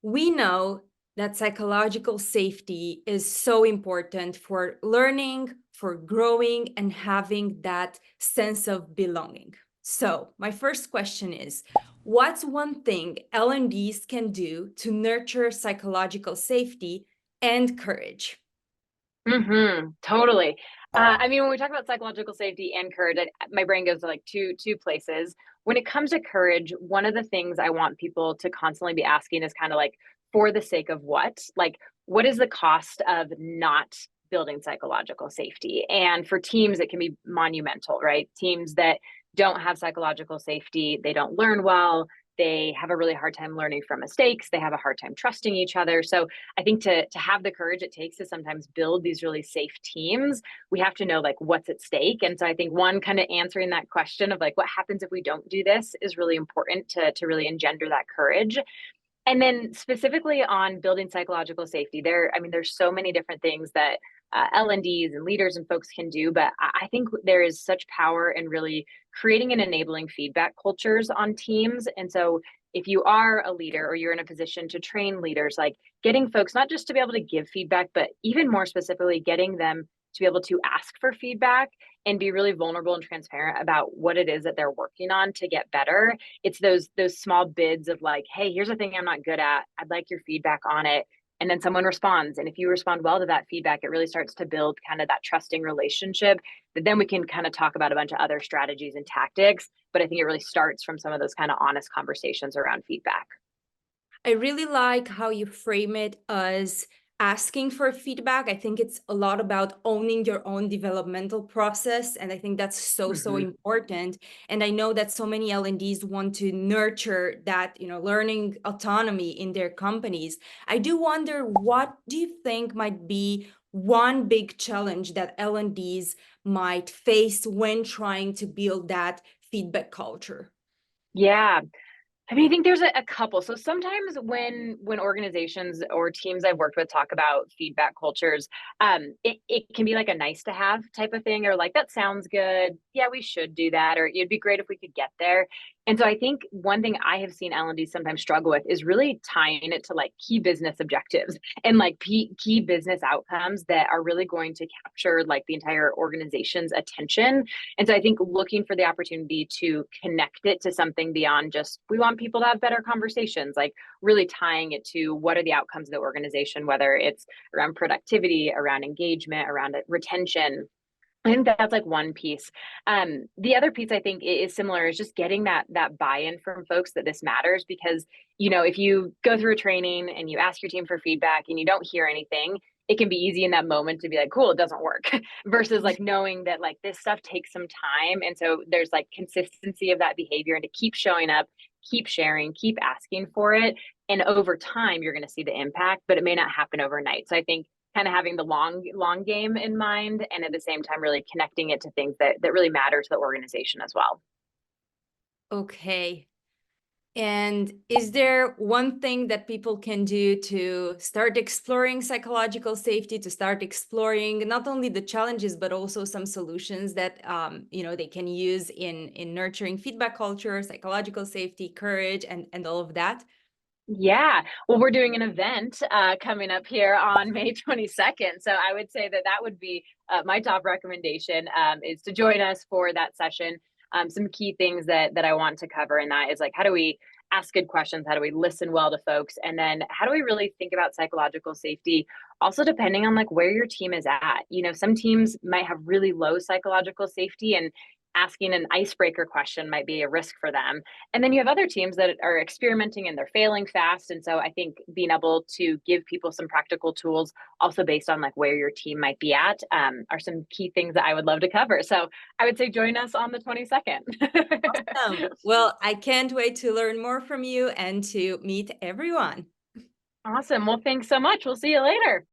We know that psychological safety is so important for learning, for growing, and having that sense of belonging. So, my first question is, what's one thing L&Ds can do to nurture psychological safety and courage? Totally. I mean, when we talk about psychological safety and courage, my brain goes to like two places. When it comes to courage, one of the things I want people to constantly be asking is kind of like, for the sake of what? Like, what is the cost of not building psychological safety? And for teams, it can be monumental, right? Teams that don't have psychological safety, they don't learn well. They have a really hard time learning from mistakes. They have a hard time trusting each other. So I think to have the courage it takes to sometimes build these really safe teams, we have to know like what's at stake. And so I think one kind of answering that question of like what happens if we don't do this is really important to really engender that courage. And then specifically on building psychological safety, there's so many different things that L&Ds and leaders and folks can do, but I think there is such power in really creating and enabling feedback cultures on teams. And so if you are a leader or you're in a position to train leaders, like getting folks not just to be able to give feedback, but even more specifically, getting them to be able to ask for feedback and be really vulnerable and transparent about what it is that they're working on to get better. It's those small bids of like, hey, here's a thing I'm not good at, I'd like your feedback on it. And then someone responds, and if you respond well to that feedback, it really starts to build kind of that trusting relationship that then we can kind of talk about a bunch of other strategies and tactics. But I think it really starts from some of those kind of honest conversations around feedback. I really like how you frame it as asking for feedback. I think it's a lot about owning your own developmental process. And I think that's so Mm-hmm. important. And I know that so many L&Ds want to nurture that, learning autonomy in their companies. I do wonder, what do you think might be one big challenge that L&Ds might face when trying to build that feedback culture? Yeah, I think there's a couple. So sometimes when organizations or teams I've worked with talk about feedback cultures, it can be like a nice to have type of thing, or like that sounds good. Yeah, we should do that, or it'd be great if we could get there. And so I think one thing I have seen L&D sometimes struggle with is really tying it to like key business objectives and like key business outcomes that are really going to capture like the entire organization's attention. And so I think looking for the opportunity to connect it to something beyond just we want people to have better conversations, like really tying it to what are the outcomes of the organization, whether it's around productivity, around engagement, around retention. I think that's like one piece. The other piece I think is similar is just getting that buy-in from folks that this matters because if you go through a training and you ask your team for feedback and you don't hear anything, it can be easy in that moment to be like, cool, it doesn't work, versus like knowing that like this stuff takes some time, and so there's like consistency of that behavior and to keep showing up, keep sharing, keep asking for it, and over time you're going to see the impact, but it may not happen overnight. So I think kind of having the long game in mind and at the same time really connecting it to things that really matter to the organization as well. Okay. And is there one thing that people can do to start exploring psychological safety, to start exploring not only the challenges, but also some solutions that they can use in nurturing feedback culture, psychological safety, courage, and all of that? Yeah, well, we're doing an event coming up here on May 22nd, so I would say that would be my top recommendation, is to join us for that session. Some key things that I want to cover in that is like, how do we ask good questions? How do we listen well to folks? And then how do we really think about psychological safety? Also, depending on like where your team is at, some teams might have really low psychological safety, and asking an icebreaker question might be a risk for them. And then you have other teams that are experimenting and they're failing fast. And so I think being able to give people some practical tools, also based on like where your team might be at, are some key things that I would love to cover. So I would say join us on the 22nd. Well, I can't wait to learn more from you and to meet everyone. Awesome. Well, thanks so much. We'll see you later.